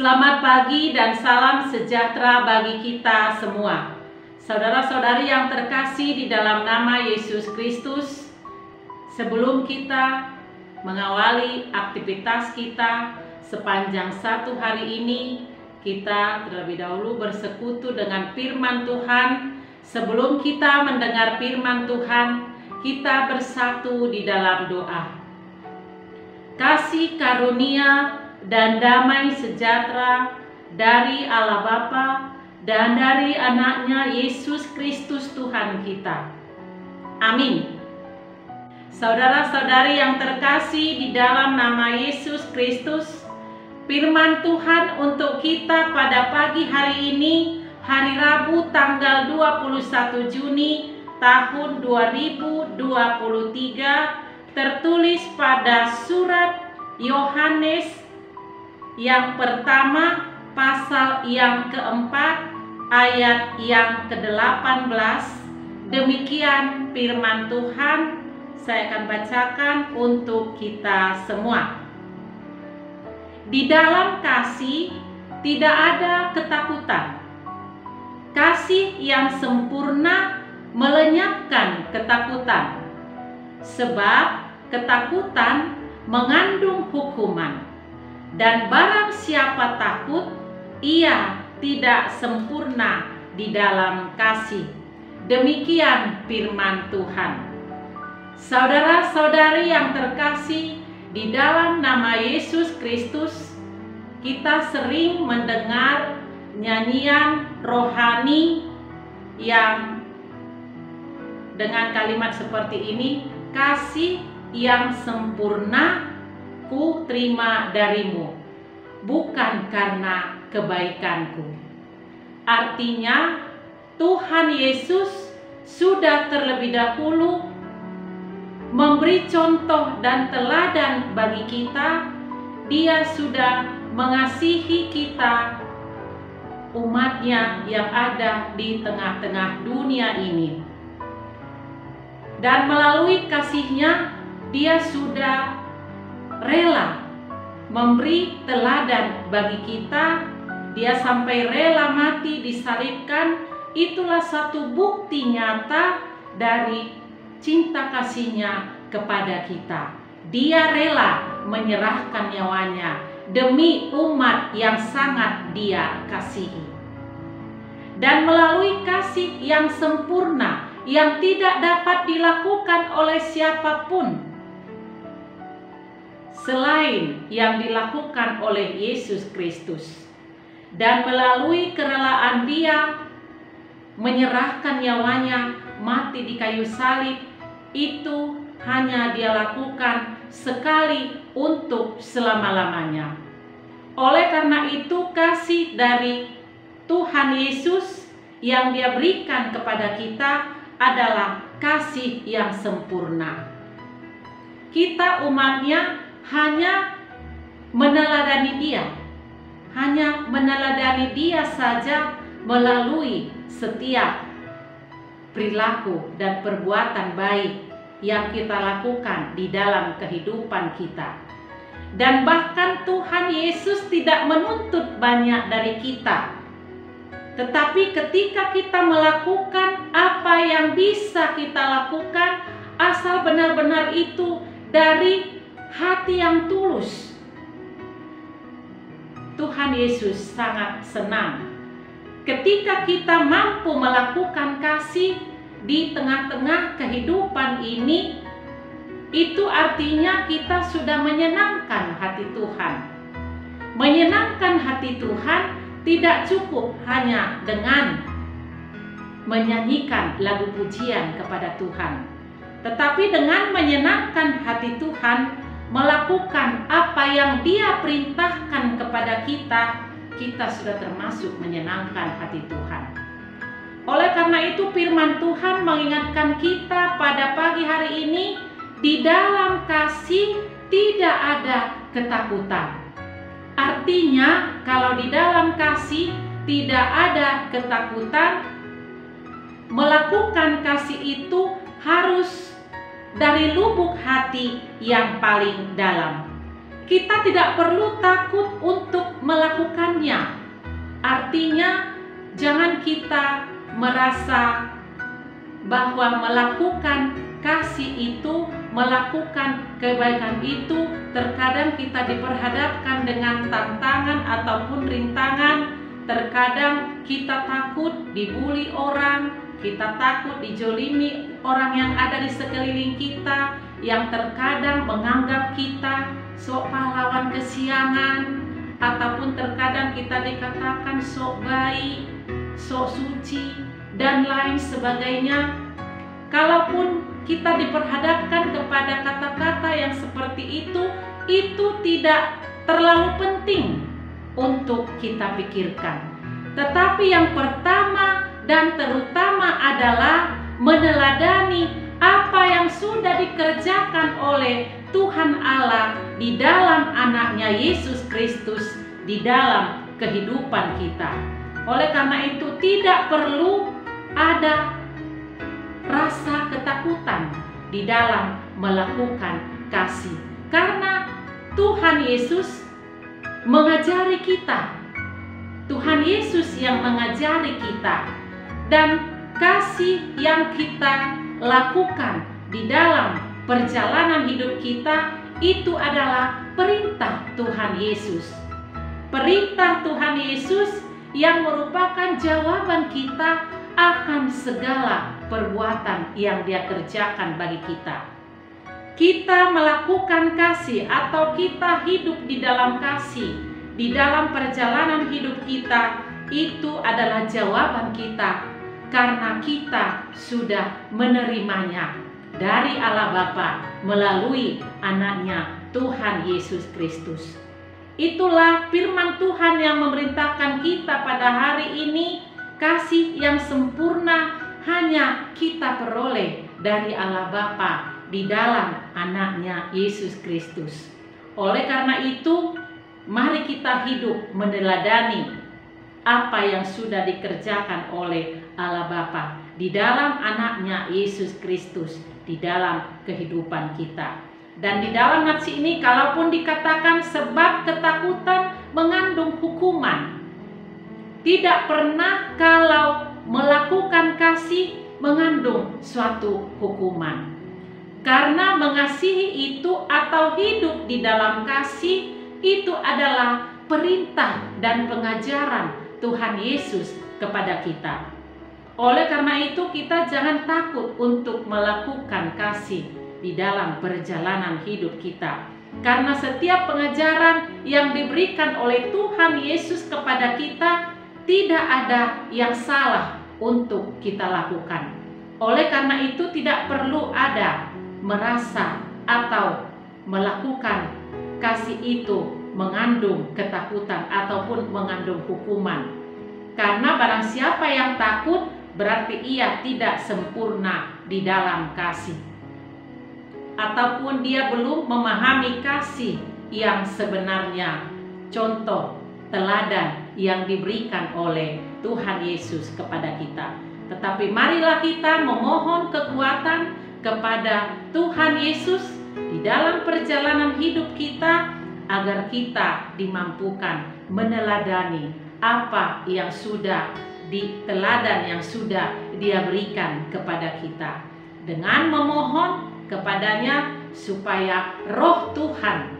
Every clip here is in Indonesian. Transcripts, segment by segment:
Selamat pagi dan salam sejahtera bagi kita semua. Saudara-saudari yang terkasih di dalam nama Yesus Kristus, sebelum kita mengawali aktivitas kita sepanjang satu hari ini, kita terlebih dahulu bersekutu dengan firman Tuhan. Sebelum kita mendengar firman Tuhan, kita bersatu di dalam doa. Kasih karunia dan damai sejahtera dari Allah Bapa dan dari anaknya Yesus Kristus Tuhan kita. Amin. Saudara-saudari yang terkasih di dalam nama Yesus Kristus, firman Tuhan untuk kita pada pagi hari ini, hari Rabu tanggal 21 Juni tahun 2023, tertulis pada surat Yohanes yang pertama, pasal yang keempat, ayat yang ke-18. Demikian firman Tuhan, saya akan bacakan untuk kita semua. Di dalam kasih tidak ada ketakutan. Kasih yang sempurna melenyapkan ketakutan, sebab ketakutan mengandung hukuman. Dan barang siapa takut, ia tidak sempurna di dalam kasih. Demikian firman Tuhan. Saudara-saudari yang terkasih di dalam nama Yesus Kristus, kita sering mendengar nyanyian rohani yang dengan kalimat seperti ini, kasih yang sempurna ku terima darimu, bukan karena kebaikanku. Artinya, Tuhan Yesus sudah terlebih dahulu memberi contoh dan teladan bagi kita. Dia sudah mengasihi kita, umatnya yang ada di tengah-tengah dunia ini. Dan melalui kasihnya, dia sudah rela memberi teladan bagi kita. Dia sampai rela mati disalibkan. Itulah satu bukti nyata dari cinta kasihnya kepada kita. Dia rela menyerahkan nyawanya demi umat yang sangat dia kasihi. Dan melalui kasih yang sempurna yang tidak dapat dilakukan oleh siapapun selain yang dilakukan oleh Yesus Kristus, dan melalui kerelaan dia menyerahkan nyawanya mati di kayu salib, itu hanya dia lakukan sekali untuk selama-lamanya. Oleh karena itu, kasih dari Tuhan Yesus yang dia berikan kepada kita adalah kasih yang sempurna. Kita umatnya hanya meneladani dia, hanya meneladani dia saja melalui setiap perilaku dan perbuatan baik yang kita lakukan di dalam kehidupan kita. Dan bahkan Tuhan Yesus tidak menuntut banyak dari kita, tetapi ketika kita melakukan apa yang bisa kita lakukan, asal benar-benar itu dari hati yang tulus, Tuhan Yesus sangat senang ketika kita mampu melakukan kasih di tengah-tengah kehidupan ini. Itu artinya kita sudah menyenangkan hati Tuhan. Menyenangkan hati Tuhan tidak cukup hanya dengan menyanyikan lagu pujian kepada Tuhan, tetapi dengan menyenangkan hati Tuhan, melakukan apa yang dia perintahkan kepada kita, kita sudah termasuk menyenangkan hati Tuhan. Oleh karena itu, firman Tuhan mengingatkan kita pada pagi hari ini, di dalam kasih tidak ada ketakutan. Artinya, kalau di dalam kasih tidak ada ketakutan, melakukan kasih itu harus dari lubuk hati yang paling dalam. kita tidak perlu takut untuk melakukannya. Artinya, jangan kita merasa bahwa melakukan kasih itu, melakukan kebaikan itu, terkadang kita diperhadapkan dengan tantangan ataupun rintangan. Terkadang kita takut dibully orang, kita takut dijolimi orang yang ada di sekeliling kita, yang terkadang menganggap kita sok pahlawan kesiangan, ataupun terkadang kita dikatakan sok baik, sok suci, dan lain sebagainya. Kalaupun kita diperhadapkan kepada kata-kata yang seperti itu tidak terlalu penting untuk kita pikirkan. Tetapi yang pertama dan terutama adalah meneladani apa yang sudah dikerjakan oleh Tuhan Allah di dalam anaknya Yesus Kristus di dalam kehidupan kita. Oleh karena itu tidak perlu ada rasa ketakutan di dalam melakukan kasih, karena Tuhan Yesus mengajari kita. Tuhan Yesus yang mengajari kita, dan kasih yang kita lakukan di dalam perjalanan hidup kita itu adalah perintah Tuhan Yesus. Perintah Tuhan Yesus yang merupakan jawaban kita akan segala perbuatan yang Dia kerjakan bagi kita. Kita melakukan kasih atau kita hidup di dalam kasih, di dalam perjalanan hidup kita, itu adalah jawaban kita karena kita sudah menerimanya dari Allah Bapa melalui anaknya Tuhan Yesus Kristus. Itulah firman Tuhan yang memerintahkan kita pada hari ini. Kasih yang sempurna hanya kita peroleh dari Allah Bapa di dalam anaknya Yesus Kristus. Oleh karena itu, mari kita hidup meneladani apa yang sudah dikerjakan oleh Allah Bapa di dalam anaknya Yesus Kristus di dalam kehidupan kita. Dan di dalam nats ini, kalaupun dikatakan sebab ketakutan mengandung hukuman, tidak pernah kalau melakukan kasih mengandung suatu hukuman. Karena mengasihi itu atau hidup di dalam kasih itu adalah perintah dan pengajaran Tuhan Yesus kepada kita. Oleh karena itu kita jangan takut untuk melakukan kasih di dalam perjalanan hidup kita. Karena setiap pengajaran yang diberikan oleh Tuhan Yesus kepada kita, tidak ada yang salah untuk kita lakukan. Oleh karena itu tidak perlu ada merasa atau melakukan kasih itu mengandung ketakutan ataupun mengandung hukuman. Karena barang siapa yang takut berarti ia tidak sempurna di dalam kasih, ataupun dia belum memahami kasih yang sebenarnya, contoh teladan yang diberikan oleh Tuhan Yesus kepada kita. Tetapi marilah kita memohon kekuatan kepada Tuhan Yesus di dalam perjalanan hidup kita, agar kita dimampukan meneladani apa yang sudah teladan yang sudah Dia berikan kepada kita, dengan memohon kepadanya supaya Roh Tuhan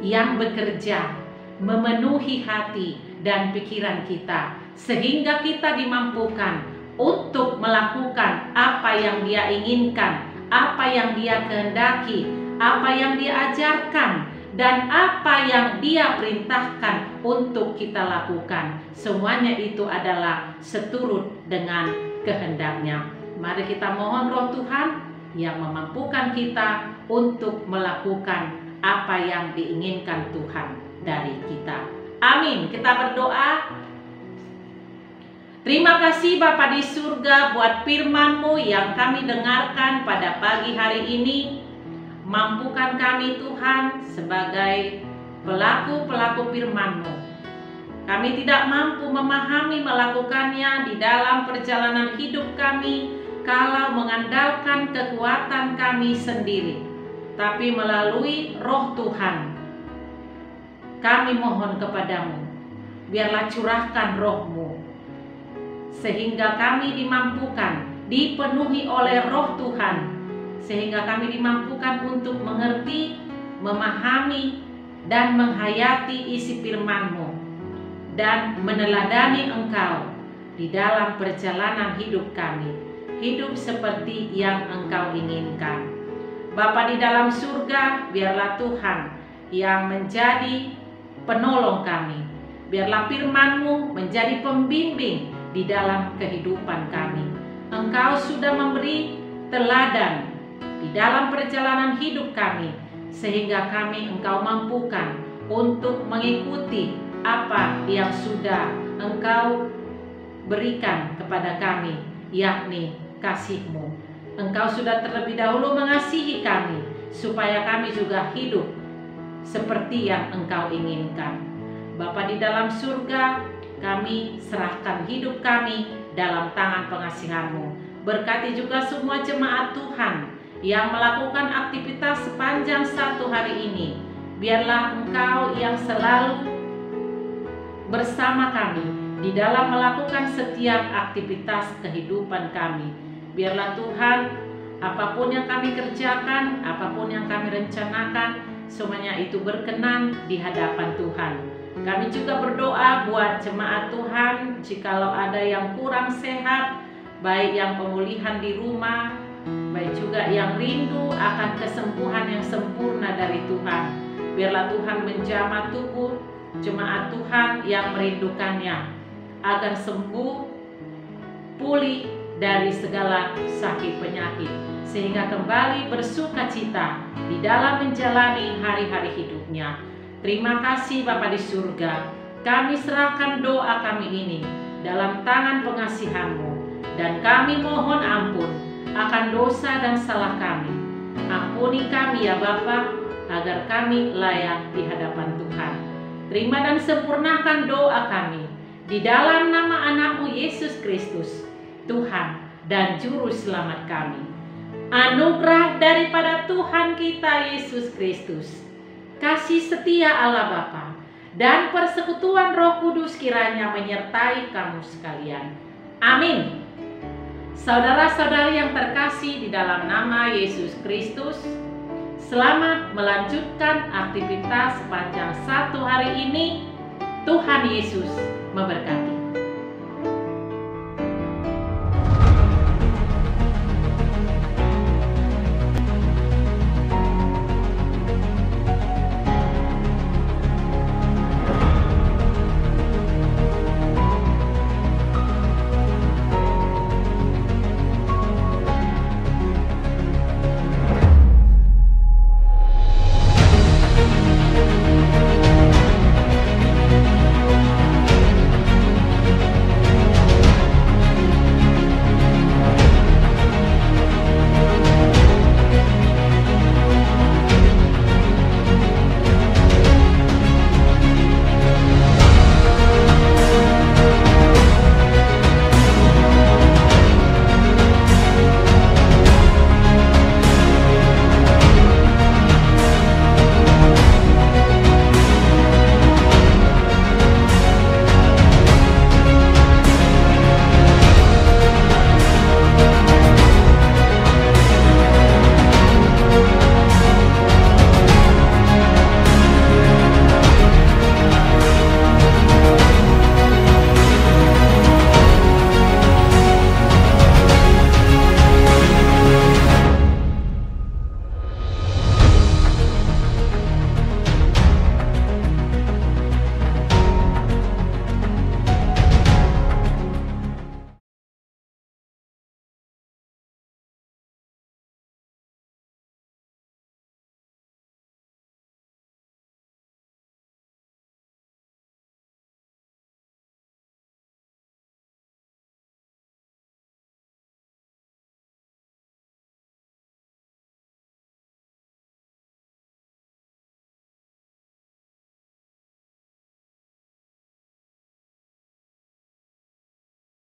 yang bekerja memenuhi hati dan pikiran kita, sehingga kita dimampukan untuk melakukan apa yang Dia inginkan, apa yang Dia kehendaki, apa yang Dia ajarkan, dan apa yang Dia perintahkan untuk kita lakukan. Semuanya itu adalah seturut dengan kehendak-Nya. Mari kita mohon Roh Tuhan yang memampukan kita untuk melakukan apa yang diinginkan Tuhan dari kita. Amin. Kita berdoa. Terima kasih Bapa di surga buat firman-Mu yang kami dengarkan pada pagi hari ini. Mampukan kami Tuhan sebagai pelaku-pelaku firman-Mu. Kami tidak mampu memahami melakukannya di dalam perjalanan hidup kami kalau mengandalkan kekuatan kami sendiri. Tapi melalui Roh Tuhan kami mohon kepadamu, biarlah curahkan roh-Mu, sehingga kami dimampukan, dipenuhi oleh roh Tuhan, sehingga kami dimampukan untuk mengerti, memahami, dan menghayati isi firman-Mu, dan meneladani Engkau di dalam perjalanan hidup kami, hidup seperti yang Engkau inginkan. Bapa di dalam surga, biarlah Tuhan yang menjadi penolong kami. Biarlah firman-Mu menjadi pembimbing di dalam kehidupan kami. Engkau sudah memberi teladan di dalam perjalanan hidup kami, sehingga kami Engkau mampukan untuk mengikuti apa yang sudah Engkau berikan kepada kami, yakni kasih-Mu. Engkau sudah terlebih dahulu mengasihi kami, supaya kami juga hidup seperti yang Engkau inginkan. Bapa di dalam surga, kami serahkan hidup kami dalam tangan pengasihan-Mu. Berkati juga semua jemaat Tuhan yang melakukan aktivitas sepanjang satu hari ini. Biarlah Engkau yang selalu bersama kami di dalam melakukan setiap aktivitas kehidupan kami. Biarlah Tuhan, apapun yang kami kerjakan, apapun yang kami rencanakan, semuanya itu berkenan di hadapan Tuhan. Kami juga berdoa buat jemaat Tuhan, jikalau ada yang kurang sehat, baik yang pemulihan di rumah, baik juga yang rindu akan kesembuhan yang sempurna dari Tuhan. Biarlah Tuhan menjamah tubuh jemaat Tuhan yang merindukannya, agar sembuh, pulih dari segala sakit penyakit, sehingga kembali bersuka cita di dalam menjalani hari-hari hidupnya. Terima kasih Bapa di surga, kami serahkan doa kami ini dalam tangan pengasihan-Mu, dan kami mohon ampun akan dosa dan salah kami. Ampuni kami ya Bapa, agar kami layak di hadapan Tuhan. Terima dan sempurnakan doa kami di dalam nama anak-Mu Yesus Kristus, Tuhan dan Juru Selamat kami. Anugerah daripada Tuhan kita Yesus Kristus, kasih setia Allah Bapa, dan persekutuan Roh Kudus kiranya menyertai kamu sekalian. Amin. Saudara-saudari yang terkasih di dalam nama Yesus Kristus, selamat melanjutkan aktivitas sepanjang satu hari ini. Tuhan Yesus memberkati.